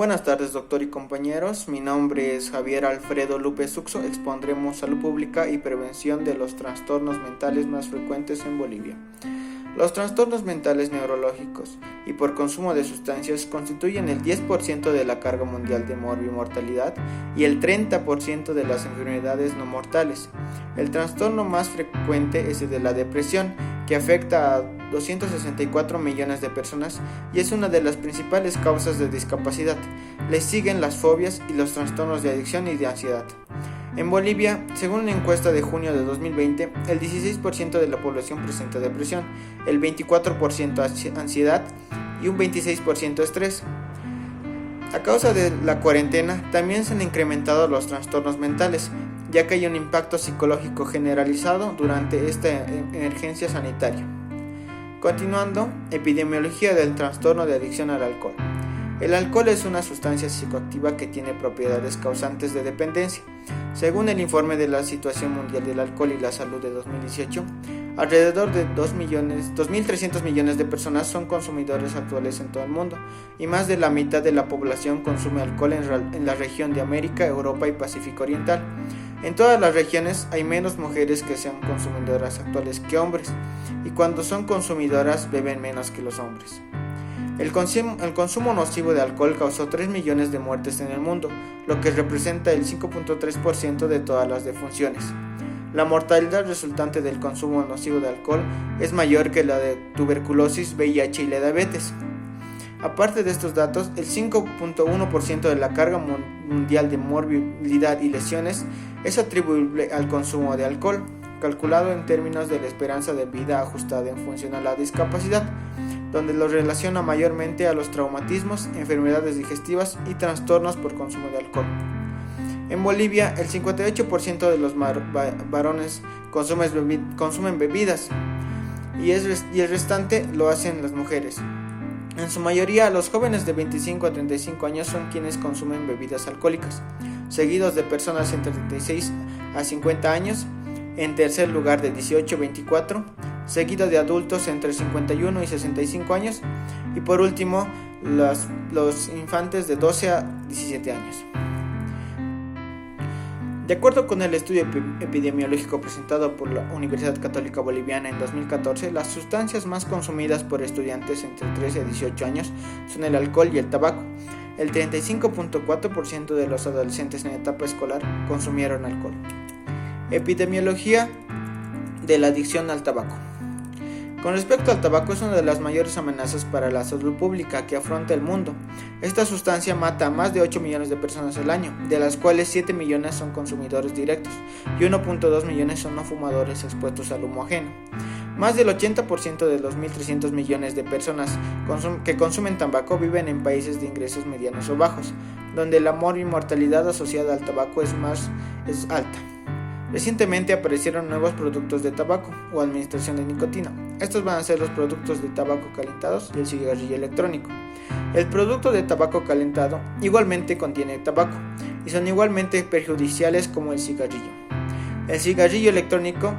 Buenas tardes, doctor y compañeros. Mi nombre es Javier Alfredo Lupe Suxo. Expondremos salud pública y prevención de los trastornos mentales más frecuentes en Bolivia. Los trastornos mentales neurológicos y por consumo de sustancias constituyen el 10% de la carga mundial de mortalidad y el 30% de las enfermedades no mortales. El trastorno más frecuente es el de la depresión, que afecta a 264 millones de personas y es una de las principales causas de discapacidad. Le siguen las fobias y los trastornos de adicción y de ansiedad. En Bolivia, según una encuesta de junio de 2020, el 16% de la población presenta depresión, el 24% ansiedad y un 26% estrés. A causa de la cuarentena, también se han incrementado los trastornos mentales, ya que hay un impacto psicológico generalizado durante esta emergencia sanitaria. Continuando, epidemiología del trastorno de adicción al alcohol. El alcohol es una sustancia psicoactiva que tiene propiedades causantes de dependencia. Según el informe de la Situación Mundial del Alcohol y la Salud de 2018, alrededor de 2.300 millones de personas son consumidores actuales en todo el mundo, y más de la mitad de la población consume alcohol en la región de América, Europa y Pacífico Oriental. En todas las regiones hay menos mujeres que sean consumidoras actuales que hombres, y cuando son consumidoras beben menos que los hombres. El consumo nocivo de alcohol causó 3 millones de muertes en el mundo, lo que representa el 5.3% de todas las defunciones. La mortalidad resultante del consumo nocivo de alcohol es mayor que la de tuberculosis, VIH y la diabetes. Aparte de estos datos, el 5.1% de la carga mundial de morbilidad y lesiones es atribuible al consumo de alcohol, calculado en términos de la esperanza de vida ajustada en función a la discapacidad, donde lo relaciona mayormente a los traumatismos, enfermedades digestivas y trastornos por consumo de alcohol. En Bolivia, el 58% de los varones consumen bebidas y el restante lo hacen las mujeres. En su mayoría, los jóvenes de 25 a 35 años son quienes consumen bebidas alcohólicas, seguidos de personas entre 36 a 50 años, en tercer lugar de 18 a 24, seguido de adultos entre 51 y 65 años y por último los infantes de 12 a 17 años. De acuerdo con el estudio epidemiológico presentado por la Universidad Católica Boliviana en 2014, las sustancias más consumidas por estudiantes entre 13 a 18 años son el alcohol y el tabaco. El 35.4% de los adolescentes en etapa escolar consumieron alcohol. Epidemiología de la adicción al tabaco. Con respecto al tabaco, es una de las mayores amenazas para la salud pública que afronta el mundo. Esta sustancia mata a más de 8 millones de personas al año, de las cuales 7 millones son consumidores directos y 1.2 millones son no fumadores expuestos al humo ajeno. Más del 80% de los 1.300 millones de personas que consumen tabaco viven en países de ingresos medianos o bajos, donde la mortalidad asociada al tabaco es alta. Recientemente aparecieron nuevos productos de tabaco o administración de nicotina. Estos van a ser los productos de tabaco calentados y el cigarrillo electrónico. El producto de tabaco calentado igualmente contiene tabaco y son igualmente perjudiciales como el cigarrillo. El cigarrillo electrónico,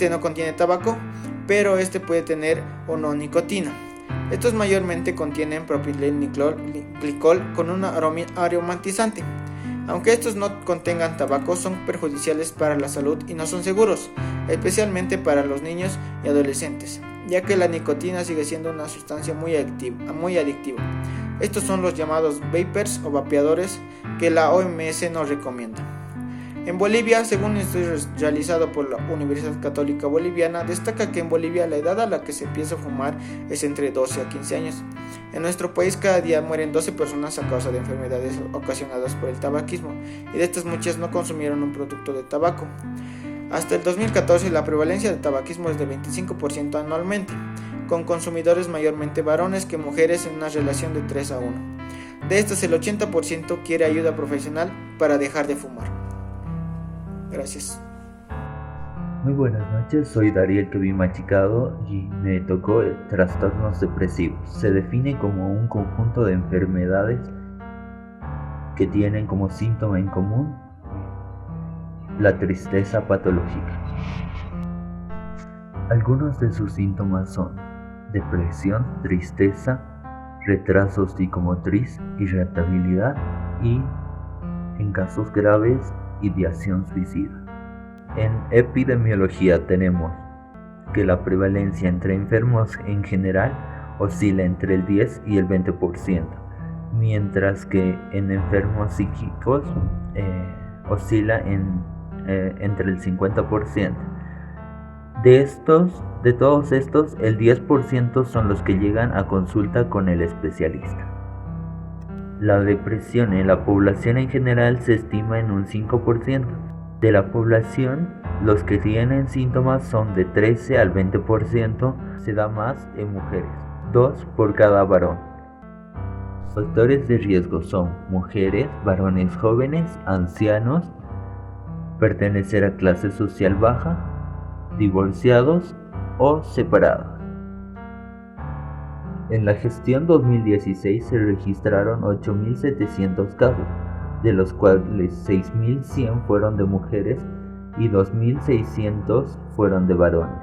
no contiene tabaco, pero puede tener o no nicotina. Estos mayormente contienen propilenglicol con un aromatizante. Aunque estos no contengan tabaco, son perjudiciales para la salud y no son seguros, especialmente para los niños y adolescentes, ya que la nicotina sigue siendo una sustancia muy adictiva. Estos son los llamados vapers o vapeadores que la OMS nos recomienda. En Bolivia, según un estudio realizado por la Universidad Católica Boliviana, destaca que en Bolivia la edad a la que se empieza a fumar es entre 12 a 15 años. En nuestro país cada día mueren 12 personas a causa de enfermedades ocasionadas por el tabaquismo, y de estas muchas no consumieron un producto de tabaco. Hasta el 2014 la prevalencia del tabaquismo es de 25% anualmente, con consumidores mayormente varones que mujeres en una relación de 3 a 1. De estos el 80% quiere ayuda profesional para dejar de fumar. Gracias. Muy buenas noches, soy Dariel Tubín Machicado y me tocó trastornos depresivos. Se define como un conjunto de enfermedades que tienen como síntoma en común la tristeza patológica. Algunos de sus síntomas son depresión, tristeza, retraso psicomotriz, irritabilidad y, en casos graves, ideación suicida. En epidemiología tenemos que la prevalencia entre enfermos en general oscila entre el 10 y el 20%, mientras que en enfermos psíquicos oscila entre el 50%. De todos estos, el 10% son los que llegan a consulta con el especialista. La depresión en la población en general se estima en un 5%. De la población, los que tienen síntomas son de 13 al 20%, se da más en mujeres, 2 por cada varón. Factores de riesgo son mujeres, varones jóvenes, ancianos, pertenecer a clase social baja, divorciados o separados. En la gestión 2016 se registraron 8.700 casos, de los cuales 6.100 fueron de mujeres y 2.600 fueron de varones.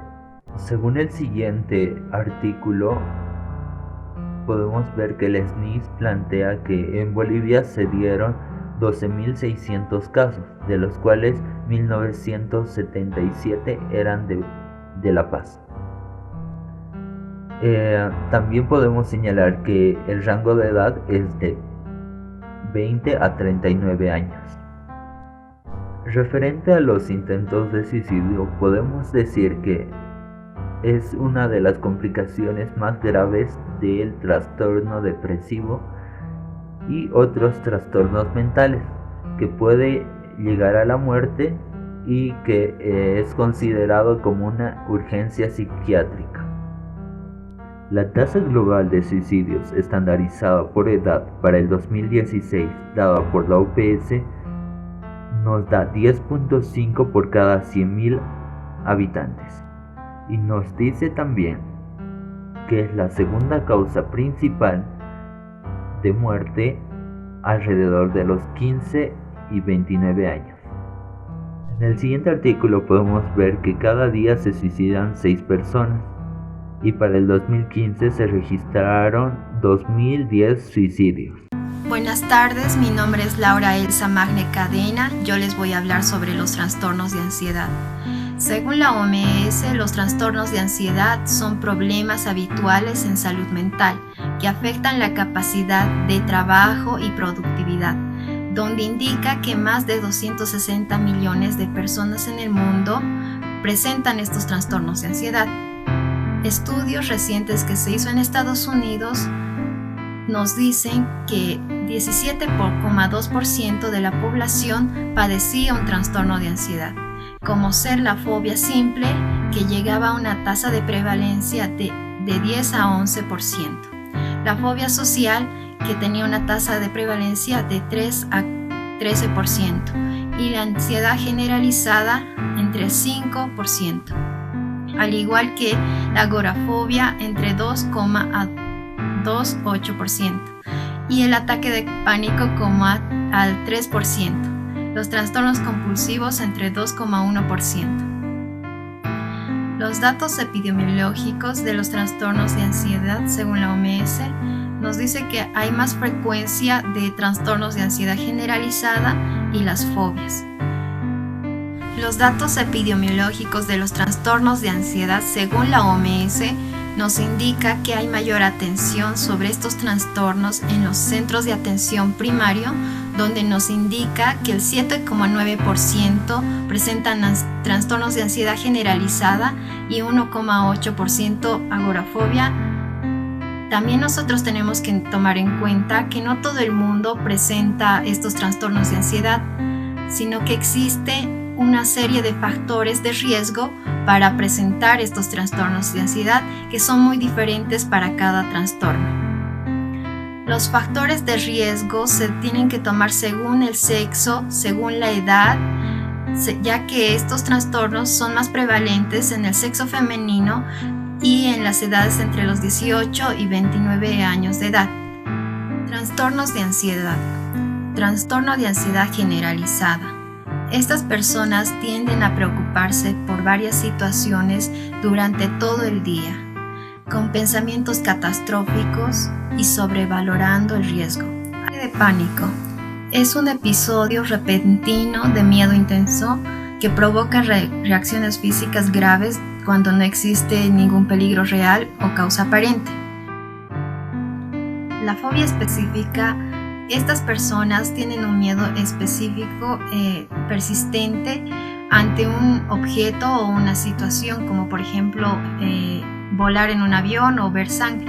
Según el siguiente artículo, podemos ver que el SNIS plantea que en Bolivia se dieron 12.600 casos, de los cuales 1.977 eran de La Paz. También podemos señalar que el rango de edad es de 20 a 39 años. Referente a los intentos de suicidio, podemos decir que es una de las complicaciones más graves del trastorno depresivo y otros trastornos mentales, que puede llegar a la muerte y que es considerado como una urgencia psiquiátrica. La tasa global de suicidios estandarizada por edad para el 2016, dada por la OPS, nos da 10.5 por cada 100.000 habitantes. Y nos dice también que es la segunda causa principal de muerte alrededor de los 15 y 29 años. En el siguiente artículo podemos ver que cada día se suicidan 6 personas y para el 2015 se registraron 2.010 suicidios. Buenas tardes, mi nombre es Laura Elsa Magne Cadena. Yo les voy a hablar sobre los trastornos de ansiedad. Según la OMS, los trastornos de ansiedad son problemas habituales en salud mental que afectan la capacidad de trabajo y productividad, donde indica que más de 260 millones de personas en el mundo presentan estos trastornos de ansiedad. Estudios recientes que se hizo en Estados Unidos nos dicen que 17,2% de la población padecía un trastorno de ansiedad, como ser la fobia simple, que llegaba a una tasa de prevalencia de 10 a 11%, la fobia social, que tenía una tasa de prevalencia de 3 a 13%, y la ansiedad generalizada entre 5%, al igual que la agorafobia entre 2,8%, y el ataque de pánico como al 3%, los trastornos compulsivos entre 2,1%. Los datos epidemiológicos de los trastornos de ansiedad, según la OMS, nos dice que hay más frecuencia de trastornos de ansiedad generalizada y las fobias. Los datos epidemiológicos de los trastornos de ansiedad, según la OMS, nos indica que hay mayor atención sobre estos trastornos en los centros de atención primario, donde nos indica que el 7,9% presentan trastornos de ansiedad generalizada y 1,8% agorafobia. También nosotros tenemos que tomar en cuenta que no todo el mundo presenta estos trastornos de ansiedad, sino que existe una serie de factores de riesgo para presentar estos trastornos de ansiedad que son muy diferentes para cada trastorno. Los factores de riesgo se tienen que tomar según el sexo, según la edad, ya que estos trastornos son más prevalentes en el sexo femenino y en las edades entre los 18 y 29 años de edad. Trastornos de ansiedad. Trastorno de ansiedad generalizada. Estas personas tienden a preocuparse por varias situaciones durante todo el día. con pensamientos catastróficos y sobrevalorando el riesgo. Ataque de pánico es un episodio repentino de miedo intenso que provoca reacciones físicas graves cuando no existe ningún peligro real o causa aparente. La fobia específica, estas personas tienen un miedo específico persistente ante un objeto o una situación, como por ejemplo volar en un avión o ver sangre.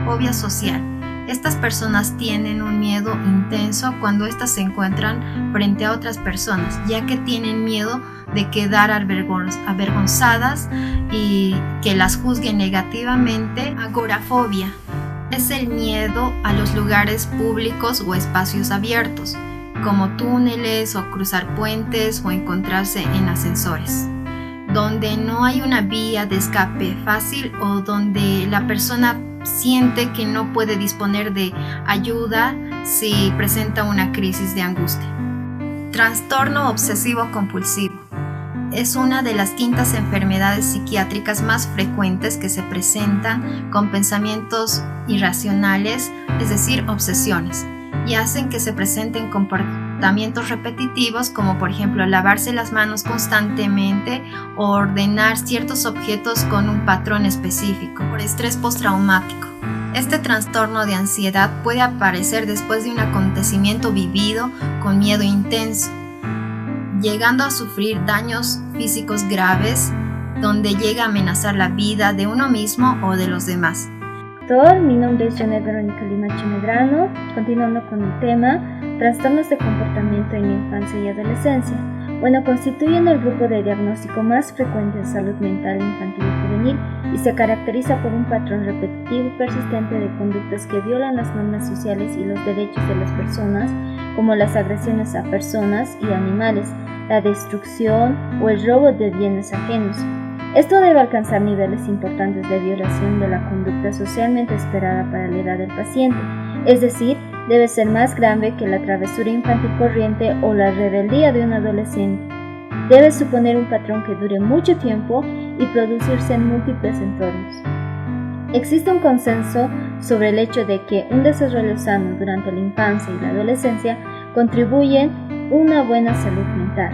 Fobia social. Estas personas tienen un miedo intenso cuando éstas se encuentran frente a otras personas, ya que tienen miedo de quedar avergonzadas y que las juzguen negativamente. Agorafobia es el miedo a los lugares públicos o espacios abiertos, como túneles o cruzar puentes o encontrarse en ascensores, donde no hay una vía de escape fácil o donde la persona siente que no puede disponer de ayuda si presenta una crisis de angustia. Trastorno obsesivo compulsivo es una de las quintas enfermedades psiquiátricas más frecuentes que se presentan con pensamientos irracionales, es decir, obsesiones, y hacen que se presenten comportamientos repetitivos como por ejemplo lavarse las manos constantemente o ordenar ciertos objetos con un patrón específico. Por estrés postraumático. Este trastorno de ansiedad puede aparecer después de un acontecimiento vivido con miedo intenso, llegando a sufrir daños físicos graves donde llega a amenazar la vida de uno mismo o de los demás. Mi nombre es Janet Verónica Limache Medrano, continuando con el tema trastornos de comportamiento en infancia y adolescencia. Constituyen el grupo de diagnóstico más frecuente en salud mental infantil y juvenil y se caracteriza por un patrón repetitivo y persistente de conductas que violan las normas sociales y los derechos de las personas, como las agresiones a personas y animales, la destrucción o el robo de bienes ajenos. Esto debe alcanzar niveles importantes de violación de la conducta socialmente esperada para la edad del paciente, es decir, debe ser más grave que la travesura infantil corriente o la rebeldía de un adolescente. Debe suponer un patrón que dure mucho tiempo y producirse en múltiples entornos. Existe un consenso sobre el hecho de que un desarrollo sano durante la infancia y la adolescencia contribuyen a una buena salud mental.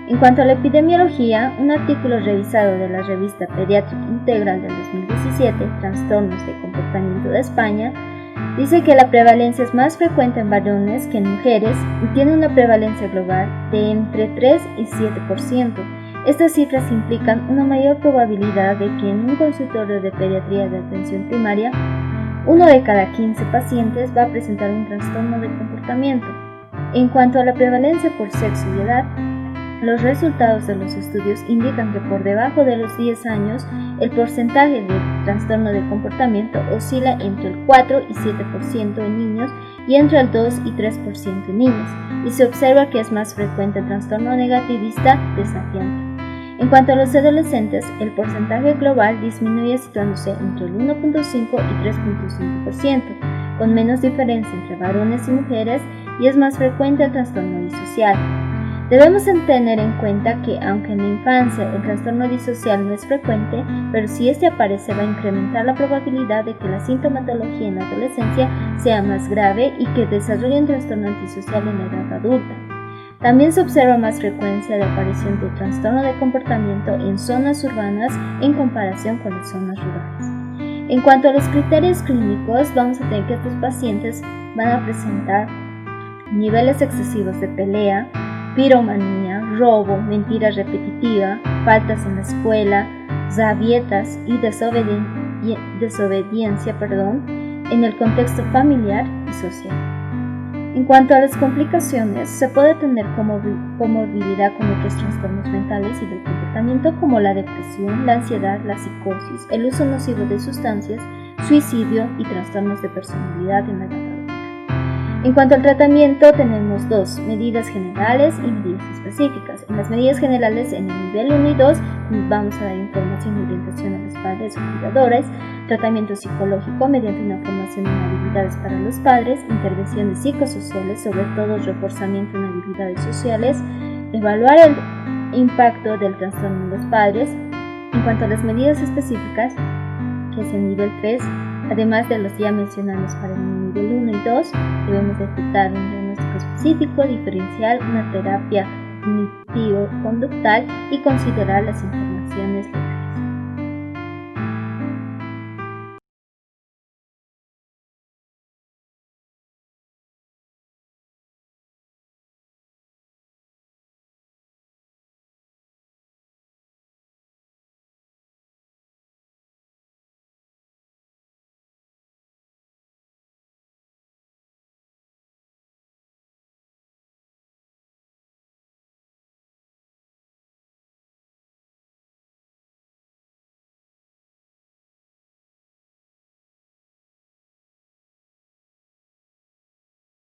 En cuanto a la epidemiología, un artículo revisado de la revista Pediátrica Integral del 2017, Trastornos de Comportamiento de España, dice que la prevalencia es más frecuente en varones que en mujeres y tiene una prevalencia global de entre 3 y 7%. Estas cifras implican una mayor probabilidad de que en un consultorio de pediatría de atención primaria, 1 de cada 15 pacientes va a presentar un trastorno de comportamiento. En cuanto a la prevalencia por sexo y edad, los resultados de los estudios indican que por debajo de los 10 años, el porcentaje de trastorno de comportamiento oscila entre el 4 y 7% en niños y entre el 2 y 3% en niñas, y se observa que es más frecuente el trastorno negativista desafiante. En cuanto a los adolescentes, el porcentaje global disminuye situándose entre el 1.5 y 3.5%, con menos diferencia entre varones y mujeres, y es más frecuente el trastorno disocial. Debemos tener en cuenta que, aunque en la infancia el trastorno disocial no es frecuente, pero si este aparece va a incrementar la probabilidad de que la sintomatología en la adolescencia sea más grave y que desarrolle un trastorno antisocial en la edad adulta. También se observa más frecuencia de aparición de trastorno de comportamiento en zonas urbanas en comparación con las zonas rurales. En cuanto a los criterios clínicos, vamos a tener que estos pacientes van a presentar niveles excesivos de pelea, piromanía, robo, mentira repetitiva, faltas en la escuela, rabietas y desobediencia en el contexto familiar y social. En cuanto a las complicaciones, se puede tener comorbilidad con otros trastornos mentales y del comportamiento como la depresión, la ansiedad, la psicosis, el uso nocivo de sustancias, suicidio y trastornos de personalidad en la edad adulta. En cuanto al tratamiento, tenemos dos: medidas generales y medidas específicas. En las medidas generales, en el nivel 1 y 2, vamos a dar información y orientación a los padres o cuidadores, tratamiento psicológico mediante una formación en habilidades para los padres, intervenciones psicosociales, sobre todo reforzamiento en habilidades sociales, evaluar el impacto del trastorno en los padres. En cuanto a las medidas específicas, que es el nivel 3, además de los ya mencionados para el nivel 1 y 2, debemos detectar un diagnóstico específico, diferencial, una terapia cognitivo-conductal y considerar las informaciones locales.